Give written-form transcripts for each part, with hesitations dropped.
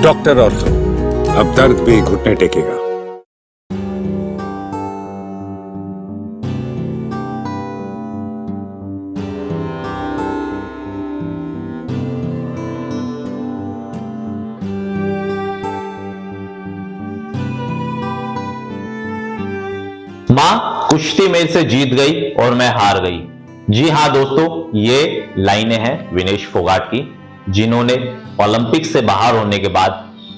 Doctor ortho, अब दर्द भी घुटने टेकेगा। मां कुश्ती मेरे से जीत गई और मैं हार गई। जी हां दोस्तों, ये लाइनें हैं विनेश फोगाट की, जिन्होंने ओलंपिक से बाहर होने के बाद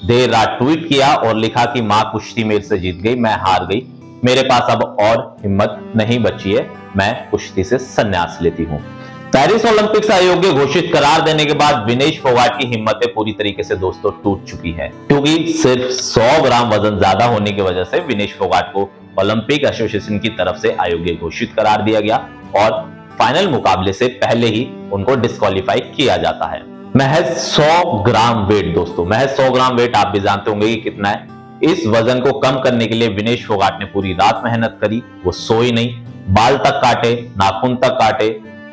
देर रात ट्वीट किया और लिखा कि मां कुश्ती मेरे से जीत गई, मैं हार गई, मेरे पास अब और हिम्मत नहीं बची है, मैं कुश्ती से संन्यास लेती हूं। पेरिस ओलंपिक से अयोग्य घोषित करार देने के बाद विनेश फोगाट की हिम्मतें पूरी तरीके से दोस्तों टूट चुकी है, क्योंकि सिर्फ 100 ग्राम वजन ज्यादा होने की वजह से विनेश फोगाट को ओलंपिक एसोसिएशन की तरफ से अयोग्य घोषित करार दिया गया और फाइनल मुकाबले से पहले ही उनको डिस्क्वालीफाई किया जाता है। महज 100 ग्राम वेट दोस्तों, महज 100 ग्राम वेट आप भी जानते होंगे कि कितना है। इस वजन को कम करने के लिए विनेश फोगाट ने पूरी रात मेहनत करी, वो सोई नहीं, बाल तक काटे, नाखून तक काटे,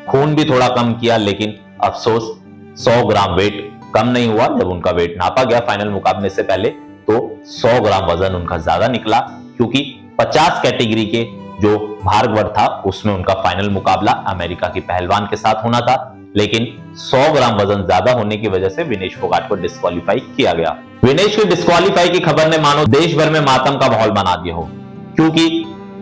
खून भी थोड़ा कम किया, लेकिन अफसोस 100 ग्राम वेट कम नहीं हुआ। जब उनका वेट नापा गया फाइनल मुकाबले से पहले तो 100 ग्राम वजन उनका ज्यादा निकला, क्योंकि 50 कैटेगरी के जो भार वर्ग था उसमें उनका फाइनल मुकाबला अमेरिका की पहलवान के साथ होना था, लेकिन 100 ग्राम वजन ज्यादा होने की वजह से विनेश फोगाट को डिस्क्वालीफाई किया गया। विनेश के डिस्क्वालीफाई की खबर ने मानो देश भर में मातम का माहौल बना दिया हो, क्योंकि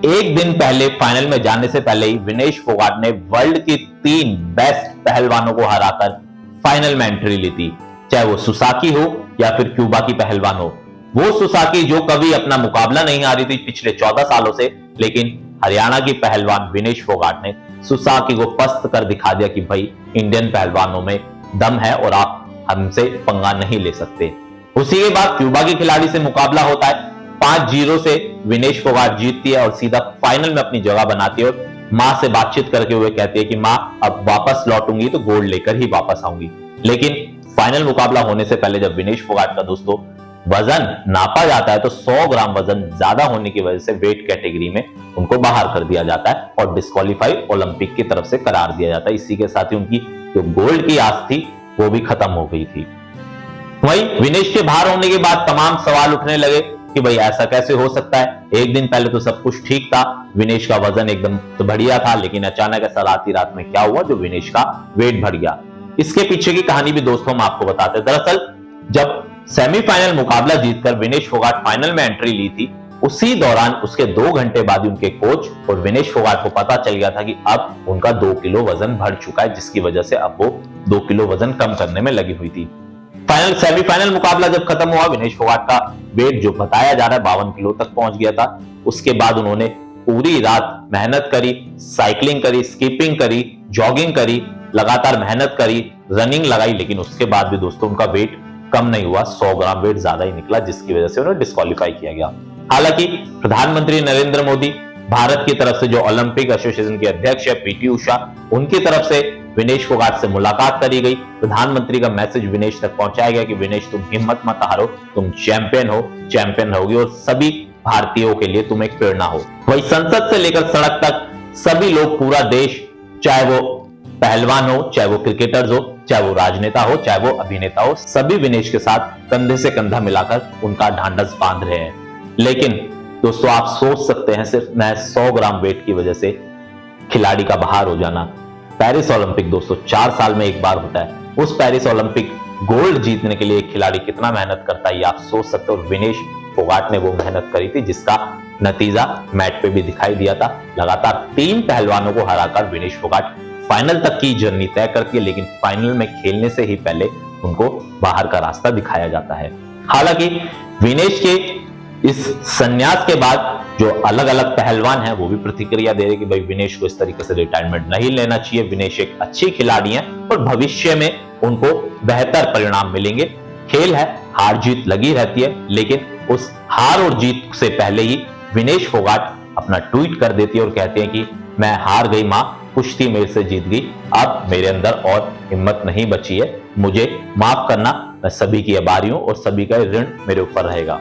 एक दिन पहले फाइनल में जाने से पहले ही विनेश फोगाट ने वर्ल्ड की 3 बेस्ट पहलवानों को हराकर फाइनल में एंट्री ली थी, चाहे वो सुसाकी हो या फिर क्यूबा की पहलवान हो। वो सुसाकी जो कभी अपना मुकाबला नहीं हारी थी पिछले 14 सालों से, लेकिन हरियाणा की पहलवान विनेश फोगाट ने सुसाकी को पस्त कर दिखा दिया कि भाई इंडियन पहलवानों में दम है और आप हमसे पंगा नहीं ले सकते। उसी के बाद क्यूबा की खिलाड़ी से मुकाबला होता है, 5-0 से विनेश फोगाट जीतती है और सीधा फाइनल में अपनी जगह बनाती है और मां से बातचीत करके हुए कहती है कि मां अब वापस लौटूंगी तो गोल्ड लेकर ही वापस आऊंगी। लेकिन फाइनल मुकाबला होने से पहले जब विनेश फोगाट का दोस्तों वजन नापा जाता है तो 100 ग्राम वजन ज्यादा होने की वजह से वेट कैटेगरी में उनको बाहर कर दिया जाता है और डिस्क्वालीफाई ओलंपिक की तरफ से करार दिया जाता है। इसी के साथ ही उनकी जो गोल्ड की आस थी वो भी खत्म हो गई थी। वहीं विनेश के बाहर होने के बाद तमाम सवाल उठने लगे कि भाई ऐसा कैसे हो सकता है, एक दिन पहले तो सब कुछ ठीक था, विनेश का वजन एकदम तो बढ़िया था, लेकिन अचानक ऐसा रात में क्या हुआ जो विनेश का वेट बढ़ गया। इसके पीछे की कहानी भी दोस्तों हम आपको बताते हैं। दरअसल जब सेमीफाइनल मुकाबला जीतकर विनेश फोगाट फाइनल में एंट्री ली थी, उसी दौरान उसके 2 घंटे बाद उनके कोच और विनेश फोगाट को पता चल गया था कि अब उनका 2 किलो वजन बढ़ चुका है, जिसकी वजह से अब वो 2 किलो वजन कम करने में लगी हुई थी। सेमीफाइनल मुकाबला जब खत्म हुआ, विनेश फोगाट का वेट जो बताया जा रहा है 52 किलो तक पहुंच गया था। उसके बाद उन्होंने पूरी रात मेहनत करी, साइकिलिंग करी, स्कीपिंग करी, जॉगिंग करी, लगातार मेहनत करी, रनिंग लगाई, लेकिन उसके बाद भी दोस्तों उनका वेट कम नहीं हुआ, 100 ग्राम वेट ज्यादा ही निकला, जिसकी वजह से उन्हें डिस्क्वालीफाई किया गया। हालांकि प्रधानमंत्री नरेंद्र मोदी, भारत की तरफ से जो ओलंपिक एसोसिएशन के अध्यक्ष है पीटी उषा, उनकी तरफ से विनेश फोगाट से मुलाकात करी गई। प्रधानमंत्री का मैसेज विनेश तक पहुंचाया गया कि विनेश तुम हिम्मत मत हारो, तुम चैंपियन हो, चैंपियन रहोगे और सभी भारतीयों के लिए तुम एक प्रेरणा हो। वही संसद से लेकर सड़क तक सभी लोग, पूरा देश, चाहे वो पहलवान हो, चाहे वो क्रिकेटर्स हो, चाहे वो राजनेता हो, चाहे वो अभिनेता हो, सभी विनेश के साथ कंधे से कंधा मिलाकर उनका ढांढस बांध रहे हैं। लेकिन दोस्तों आप सोच सकते हैं सिर्फ महज 100 ग्राम वेट की वजह से खिलाड़ी का बाहर हो जाना। पेरिस ओलंपिक दोस्तों 4 साल में एक बार होता है, उस पेरिस ओलंपिक गोल्ड जीतने के लिए एक खिलाड़ी कितना मेहनत करता है ये आप सोच सकते हो। विनेश फोगाट ने वो मेहनत करी थी जिसका नतीजा मैट पे भी दिखाई दिया था। लगातार 3 पहलवानों को हराकर विनेश फोगाट फाइनल तक की जर्नी तय करती है, लेकिन फाइनल में खेलने से ही पहले उनको बाहर का रास्ता दिखाया जाता है। हालांकि विनेश के इस संन्यास के बाद जो अलग अलग पहलवान हैं वो भी प्रतिक्रिया दे रहे कि भाई विनेश को इस तरीके से रिटायरमेंट नहीं लेना चाहिए, विनेश एक अच्छी खिलाड़ी हैं और भविष्य में उनको बेहतर परिणाम मिलेंगे। खेल है, हार जीत लगी रहती है, लेकिन उस हार और जीत से पहले ही विनेश फोगाट अपना ट्वीट कर देती है और कहते हैं कि मैं हार गई मां, कुश्ती मेरे से जीत गई, अब मेरे अंदर और हिम्मत नहीं बची है, मुझे माफ करना, मैं सभी की आभारी हूं और सभी का ऋण मेरे ऊपर रहेगा।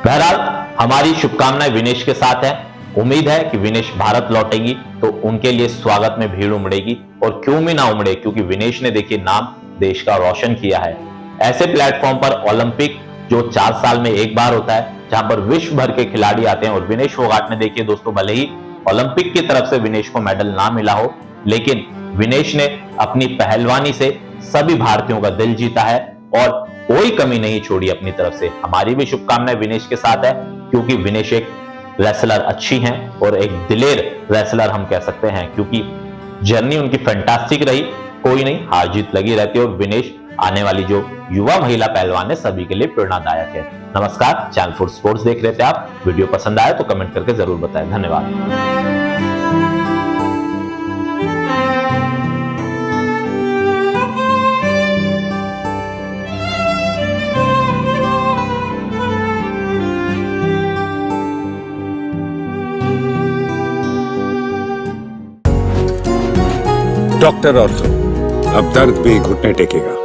बहरहाल हमारी शुभकामनाएं विनेश के साथ है। उम्मीद है कि विनेश भारत लौटेंगी तो उनके लिए स्वागत में भीड़ उमड़ेगी, और क्यों भी ना उमड़े, क्योंकि विनेश ने देखिए नाम देश का रोशन किया है। ऐसे प्लेटफॉर्म पर ओलंपिक जो 4 साल में एक बार होता है, जहां पर विश्व भर के खिलाड़ी आते हैं, और विनेश फोगाट ने देखिए दोस्तों, भले ही ओलंपिक की तरफ से विनेश को मेडल ना मिला हो, लेकिन विनेश ने अपनी पहलवानी से सभी भारतीयों का दिल जीता है और कोई कमी नहीं छोड़ी अपनी तरफ से। हमारी भी शुभकामनाएं विनेश के साथ है, क्योंकि विनेश एक रेसलर अच्छी हैं और एक दिलेर रेसलर हम कह सकते हैं, क्योंकि जर्नी उनकी फैंटास्टिक रही। कोई नहीं, हार जीत लगी रहती है और विनेश आने वाली जो युवा महिला पहलवान है सभी के लिए प्रेरणादायक है। नमस्कार, चैनल फॉर स्पोर्ट्स देख रहे थे आप। वीडियो पसंद आया तो कमेंट करके जरूर बताएं। धन्यवाद। डॉक्टर ऑर्थो, अब दर्द भी घुटने टेकेगा।